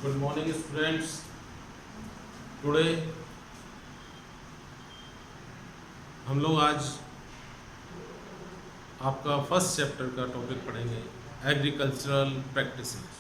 Good morning students. Today हम लोग आज आपका फर्स्ट चैप्टर का टॉपिक पढ़ेंगे, agricultural practices.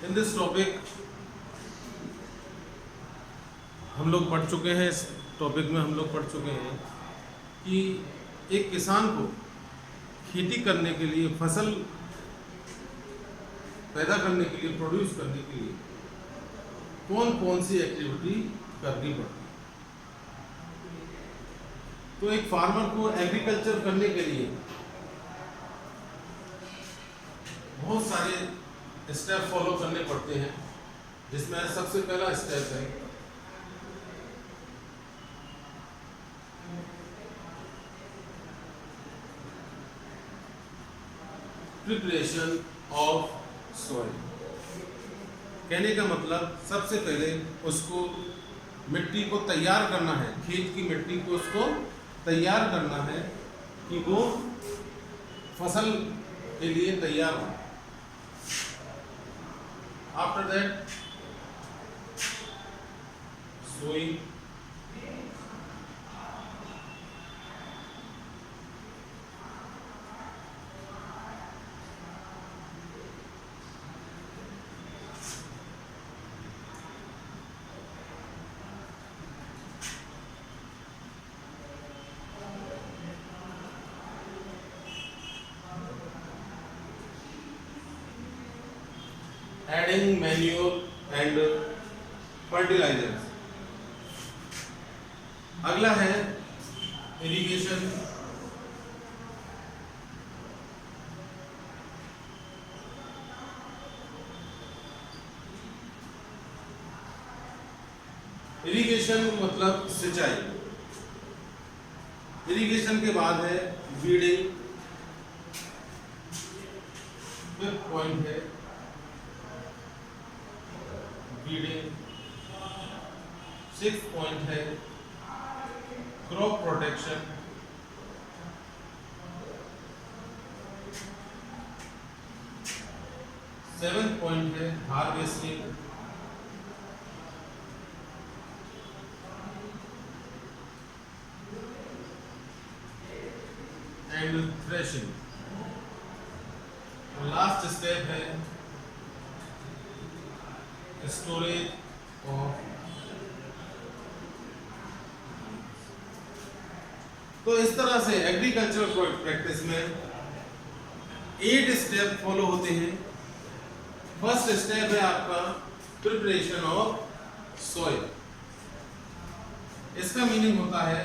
In this topic हम लोग पढ़ चुके हैं, इस टॉपिक में हम लोग पढ़ चुके हैं कि एक किसान को खेती करने के लिए, फसल पैदा करने के लिए, प्रोड्यूस करने के लिए कौन कौन सी एक्टिविटी करनी पड़ती है। तो एक फार्मर को एग्रीकल्चर करने के लिए बहुत सारे स्टेप फॉलो करने पड़ते हैं, जिसमें सबसे पहला स्टेप है प्रिपरेशन ऑफ सॉइल। कहने का मतलब सबसे पहले उसको मिट्टी को तैयार करना है, खेत की मिट्टी को उसको तैयार करना है कि वो फसल के लिए तैयार हो। After that, sowing, adding manure and fertilizers। अगला है इरिगेशन। इरिगेशन मतलब सिंचाई। इरिगेशन के बाद है वीडिंग। फिफ्थ पॉइंट है वीडिंग। सिक्स्थ पॉइंट है क्रॉप प्रोटेक्शन। सेवेंथ पॉइंट है harvesting. And threshing. Last step है स्टोरेज ऑफ। तो इस तरह से एग्रीकल्चरल प्रैक्टिस में 8 स्टेप फॉलो होते हैं। फर्स्ट स्टेप है आपका प्रिपरेशन ऑफ सॉइल। इसका मीनिंग होता है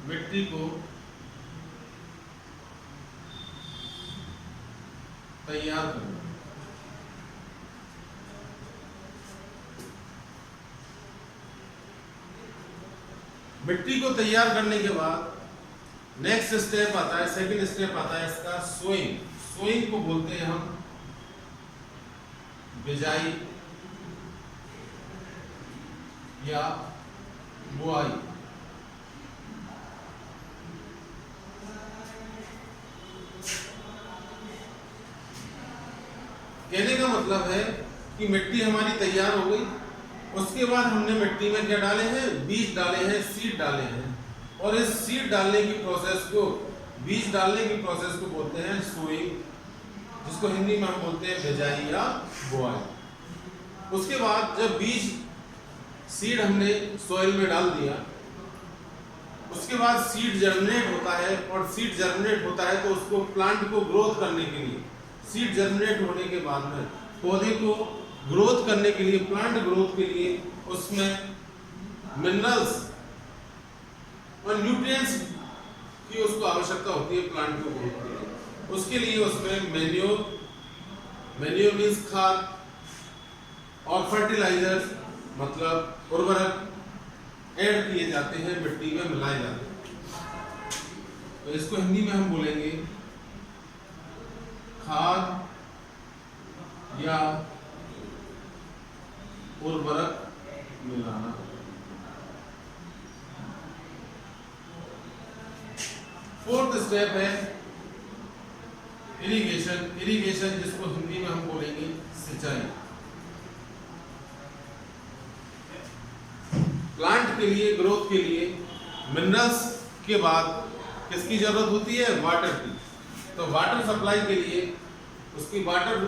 मिट्टी को तैयार करना। मिट्टी को तैयार करने के बाद नेक्स्ट स्टेप आता है, सेकंड स्टेप आता है इसका सोइंग। सोइंग को बोलते हैं हम बिजाई या बुआई। कहने का मतलब है कि मिट्टी हमारी तैयार हो गई, उसके बाद हमने मिट्टी में क्या डाले हैं, बीज डाले हैं, सीड डाले हैं। और इस सीड डालने की प्रोसेस को, बीज डालने की प्रोसेस को बोलते हैं सोइंग, जिसको हिंदी में हम बोलते हैं बिजाई या बुआई। उसके बाद जब बीज, सीड हमने सॉइल में डाल दिया, उसके बाद सीड जर्मिनेट होता है। और सीड जर्मिनेट होता है तो उसको प्लांट को ग्रोथ करने के लिए, सीड जर्मिनेट होने के बाद में पौधे को ग्रोथ करने के लिए, प्लांट ग्रोथ के लिए उसमें मिनरल्स और न्यूट्रिएंट्स की उसको आवश्यकता होती है प्लांट को ग्रोथ के लिए। उसके लिए उसमें मैन्योर मीन्स खाद, और फर्टिलाइजर्स मतलब उर्वरक ऐड किए जाते हैं, मिट्टी में मिलाए जाते हैं। तो इसको हिंदी में हम बोलेंगे खाद या उर्वरक मिलाना। फोर्थ स्टेप है इरिगेशन। इरिगेशन जिसको हिंदी में हम बोलेंगे सिंचाई। प्लांट के लिए, ग्रोथ के लिए मिनरल्स के बाद किसकी जरूरत होती है? वाटर की। तो वाटर सप्लाई के लिए, उसकी वाटर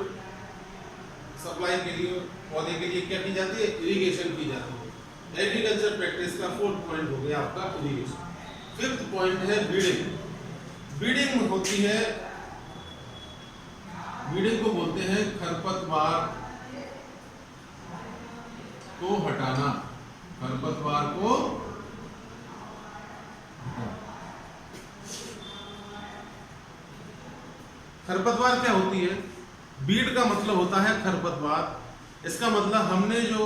सप्लाई के लिए पौधे के लिए क्या की जाती है? इरिगेशन की जाती है। एग्रीकल्चर प्रैक्टिस का फोर्थ पॉइंट हो गया आपका इरिगेशन। फिफ्थ पॉइंट है बीडिंग। बीडिंग होती है, बीडिंग को बोलते हैं खरपतवार को हटाना। खरपतवार को खरपतवार क्या होती है? बीड का मतलब होता है खरपतवार। इसका मतलब हमने जो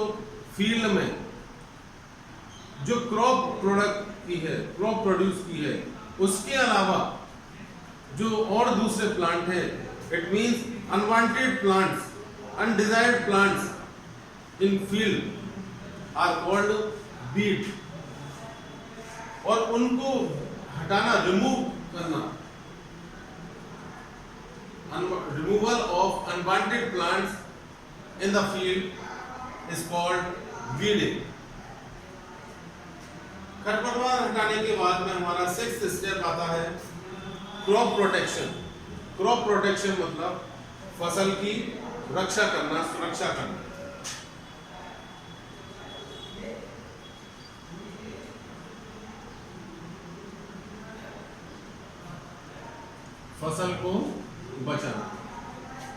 फील्ड में जो क्रॉप प्रोडक्ट की है, क्रॉप प्रोड्यूस की है, उसके अलावा जो और दूसरे प्लांट है, it means unwanted plants, undesired plants in field are called weed. और उनको हटाना, रिमूव करना, removal of unwanted plants in the field is called weeding. खरपतवार हटाने के बाद में हमारा सिक्स्थ स्टेप आता है क्रॉप प्रोटेक्शन। क्रॉप प्रोटेक्शन मतलब फसल की रक्षा करना, सुरक्षा करना। फसल को बचाना।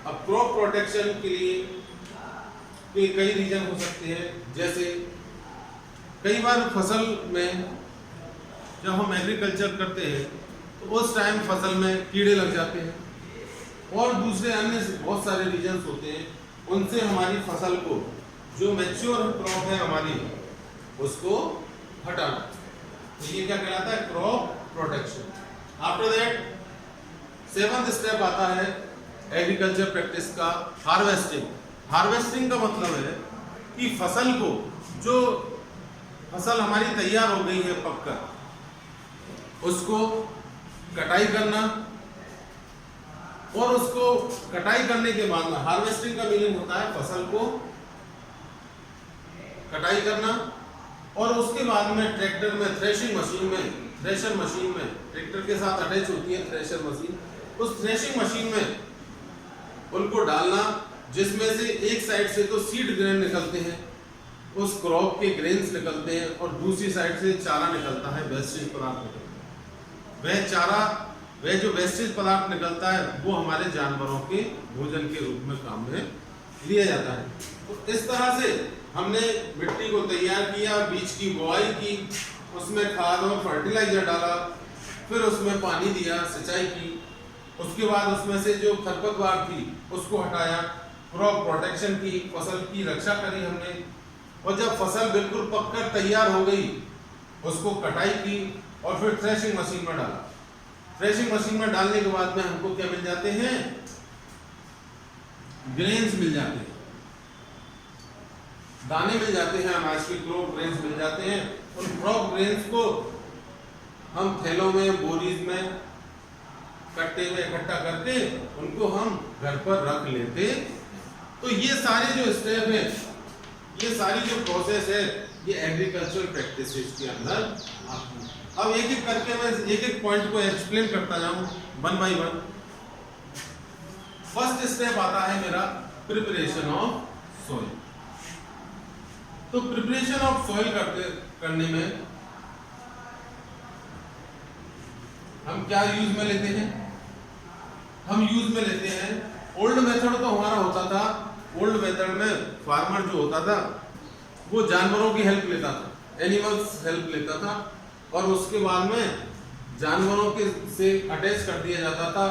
अब क्रॉप प्रोटेक्शन के लिए कई रीजन हो सकते हैं। जैसे कई बार फसल में जब हम एग्रीकल्चर करते हैं तो उस टाइम फसल में कीड़े लग जाते हैं, और दूसरे अन्य बहुत सारे रीजन्स होते हैं, उनसे हमारी फसल को, जो मैच्योर क्रॉप है हमारी, उसको हटाना। तो ये क्या कहलाता है? Crop protection. After that seventh step आता है एग्रीकल्चर प्रैक्टिस का हार्वेस्टिंग। हार्वेस्टिंग का मतलब है कि फसल को, जो फसल हमारी तैयार हो गई है पककर, उसको कटाई करना, और उसको कटाई करने के बाद में, हार्वेस्टिंग का मीनिंग होता है फसल को कटाई करना, और उसके बाद में ट्रैक्टर में, थ्रेशर मशीन में ट्रैक्टर के साथ अटैच होती है थ्रेशर मशीन, उस थ्रेशिंग मशीन में उनको डालना, जिसमें से एक साइड से तो सीड ग्रेन निकलते हैं, उस क्रॉप के ग्रेन्स निकलते हैं, और दूसरी साइड से चारा निकलता है, वेस्टेज पदार्थ निकलता है। वह चारा, वह जो वेस्टेज पदार्थ निकलता है, वो हमारे जानवरों के भोजन के रूप में काम में लिया जाता है। तो इस तरह से हमने मिट्टी को तैयार किया, बीज की बुआई की, उसमें खाद और फर्टिलाइजर डाला, फिर उसमें पानी दिया, सिंचाई की, उसके बाद उसमें से जो खरपतवार थी उसको हटाया, क्रॉप प्रोटेक्शन की, फसल की रक्षा करी हमने, और जब फसल बिल्कुल पककर तैयार हो गई उसको कटाई की, और फिर थ्रेशिंग मशीन में डाला। थ्रेशिंग मशीन में डालने के बाद में हमको क्या मिल जाते हैं? ग्रेन्स मिल जाते हैं, दाने मिल जाते हैं, अनाज के क्रॉप ग्रेन्स मिल जाते हैं। उन क्रॉप ग्रेन्स को हम थैलों में, बोरीज में कट्टे में इकट्ठा करके उनको हम घर पर रख लेते। तो ये सारे जो स्टेप है, ये सारी जो प्रोसेस है, ये एग्रीकल्चरल प्रैक्टिसेस के अंदर आती है। अब एक एक करके मैं एक एक पॉइंट को एक्सप्लेन करता जाऊं one by one. First step आता है मेरा प्रिपरेशन ऑफ सॉइल। तो प्रिपरेशन ऑफ सॉइल करने में हम क्या यूज में लेते हैं? हम यूज में लेते हैं, ओल्ड मेथड तो हमारा होता था, ओल्ड मेथड में फार्मर जो होता था वो जानवरों की हेल्प लेता था, एनिमल्स हेल्प लेता था, और उसके बाद में जानवरों के से अटैच कर दिया जाता था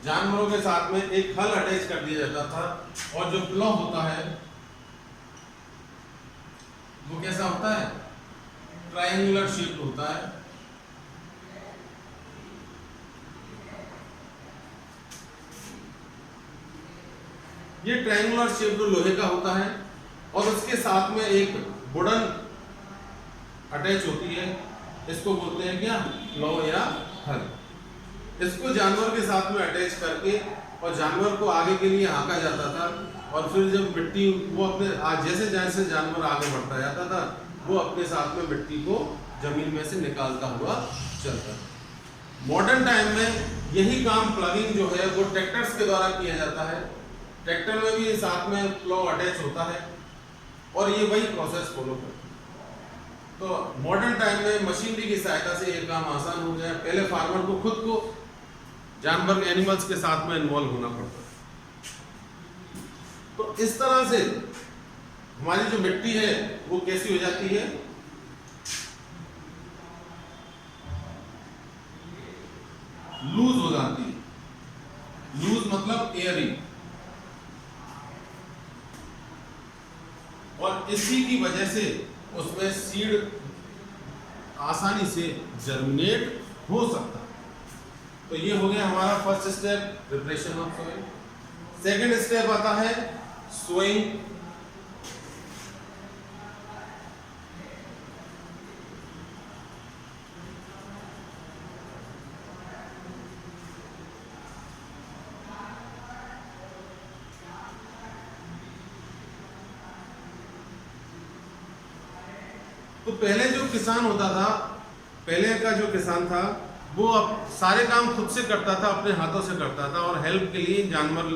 जानवरों के साथ में एक हल अटैच कर दिया जाता था, और जो प्लो होता है वो कैसा होता है, ट्रायंगुलर शेप होता है। ये ट्रायंगुलर शेप जो लोहे का होता है, और उसके साथ में एक वुडन अटैच होती है, इसको बोलते हैं क्या, प्लो या हल। इसको जानवर के साथ में अटैच करके और जानवर को आगे के लिए हाँका जाता था, और फिर जब मिट्टी वो अपने जैसे जैसे जानवर आगे बढ़ता जाता था वो अपने साथ में मिट्टी को जमीन में से निकालता हुआ चलता था। मॉडर्न टाइम में यही काम प्लगिंग जो है वो ट्रैक्टर्स के द्वारा किया जाता है। ट्रैक्टर में भी साथ में प्लो अटैच होता है और ये वही प्रोसेस फॉलो करता है। तो मॉडर्न टाइम में मशीनरी की सहायता से ये काम आसान हो गया। पहले फार्मर को खुद को जानवर एनिमल्स के साथ में इन्वॉल्व होना पड़ता है। तो इस तरह से हमारी जो मिट्टी है वो कैसी हो जाती है, लूज हो जाती है। लूज मतलब एयरी। और इसी की वजह से उसमें सीड आसानी से जर्मिनेट हो सकता है। तो ये हो गया हमारा first step, preparation of soil. Second step आता है सोइंग। तो पहले जो किसान होता था, पहले का जो किसान था वो अब सारे काम खुद से करता था, अपने हाथों से करता था, और हेल्प के लिए जानवर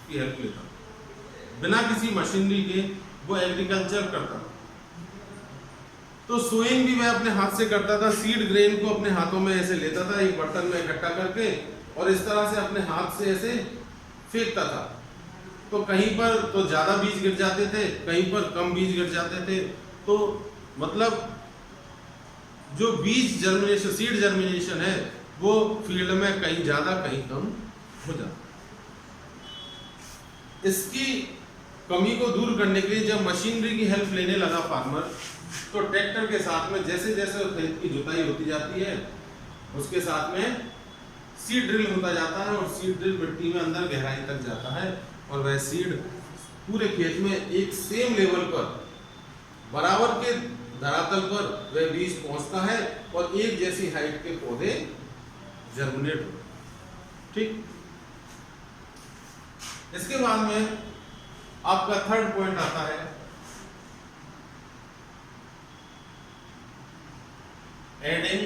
की हेल्प लेता था। बिना किसी मशीनरी के वो एग्रीकल्चर करता था। तो सोइंग भी वह अपने हाथ से करता था। सीड ग्रेन को अपने हाथों में ऐसे लेता था, एक बर्तन में इकट्ठा करके, और इस तरह से अपने हाथ से ऐसे फेंकता था। तो कहीं पर तो ज़्यादा बीज गिर जाते थे, कहीं पर कम बीज गिर जाते थे। तो मतलब जो बीज जर्मिनेशन, सीड जर्मिनेशन है वो फील्ड में कहीं ज़्यादा कहीं कम हो जाता। इसकी कमी को दूर करने के लिए जब मशीनरी की हेल्प लेने लगा फार्मर, तो ट्रैक्टर के साथ में जैसे जैसे खेत की जुताई होती जाती है उसके साथ में सीड ड्रिल होता जाता है, और सीड ड्रिल मिट्टी में अंदर गहराई तक जाता है, और वह सीड पूरे खेत में एक सेम लेवल पर बराबर के धरातल पर वह बीज पहुंचता है, और एक जैसी हाइट के पौधे जर्मिनेट होते हैं। ठीक, इसके बाद में आपका थर्ड पॉइंट आता है एडिंग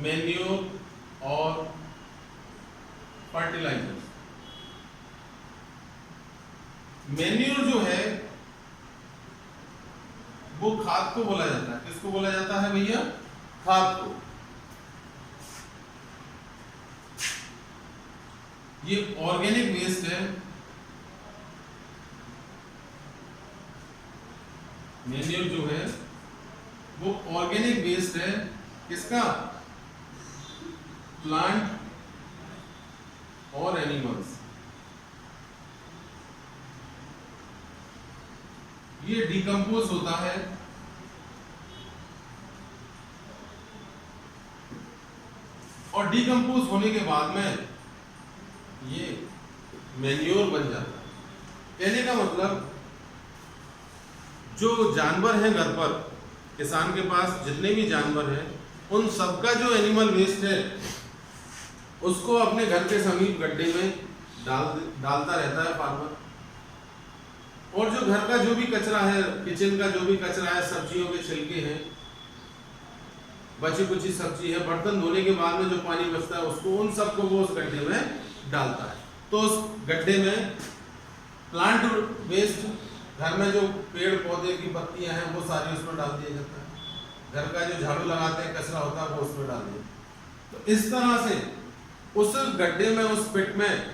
मैन्योर और फर्टिलाइजर। मैन्योर जो है वो खाद को बोला जाता है। किसको बोला जाता है भैया? खाद को। ये ऑर्गेनिक वेस्ट है। मैन्योर जो है वो ऑर्गेनिक वेस्ट है। किसका? प्लांट और एनिमल्स। ये डिकम्पोज होता है, और डिकम्पोज होने के बाद में ये मैन्योर बन जाता है। कहने का मतलब जो जानवर हैं घर पर, किसान के पास जितने भी जानवर हैं, उन सबका जो एनिमल वेस्ट है उसको अपने घर के समीप गड्ढे में डालता रहता है फार्मर। और जो घर का जो भी कचरा है, किचन का जो भी कचरा है, सब्जियों के छिलके हैं, बची कुची सब्जी है, बर्तन धोने के बाद में जो पानी बचता है उसको, उन सबको वो उस गड्ढे में डालता है। तो उस गड्ढे में प्लांट वेस्ट, घर में जो पेड़ पौधे की पत्तियां हैं वो सारी उसमें डाल दिया जाता है। घर का जो झाड़ू लगाते हैं कचरा होता है वो उसमें डाल दिया। तो इस तरह से उस गड्ढे में, उस पिट में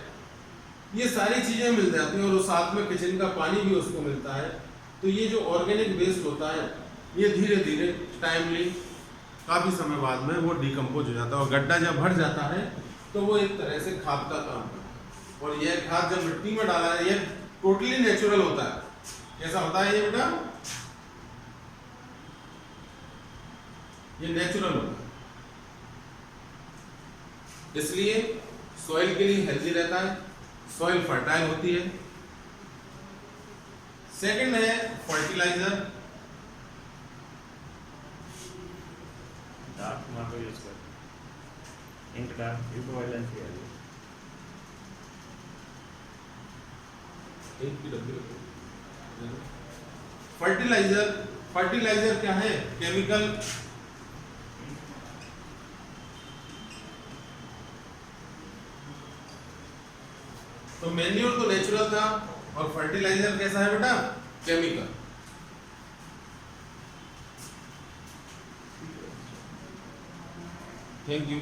ये सारी चीजें मिल जाती हैं, और साथ में किचन का पानी भी उसको मिलता है। तो ये जो ऑर्गेनिक वेस्ट होता है ये धीरे धीरे टाइमली काफ़ी समय बाद में वो डिकम्पोज हो जाता है और गड्ढा जब भर जाता है तो वो एक तरह से खाद का काम करता है। और यह खाद जब मिट्टी में डाला है, यह टोटली नेचुरल होता है। कैसा होता है ये बेटा? ये नेचुरल होता है, इसलिए सॉइल के लिए हेल्दी रहता है, सॉइल फर्टाइल होती है। सेकंड है फर्टिलाइजर। डार्क टमाटो यूज कर, इंक डार्क इकोवालेंट है। एक की डब्बी रखो। फर्टिलाइजर क्या है? केमिकल। तो मैन्योर तो नेचुरल था और फर्टिलाइजर कैसा है बेटा? केमिकल। Thank you.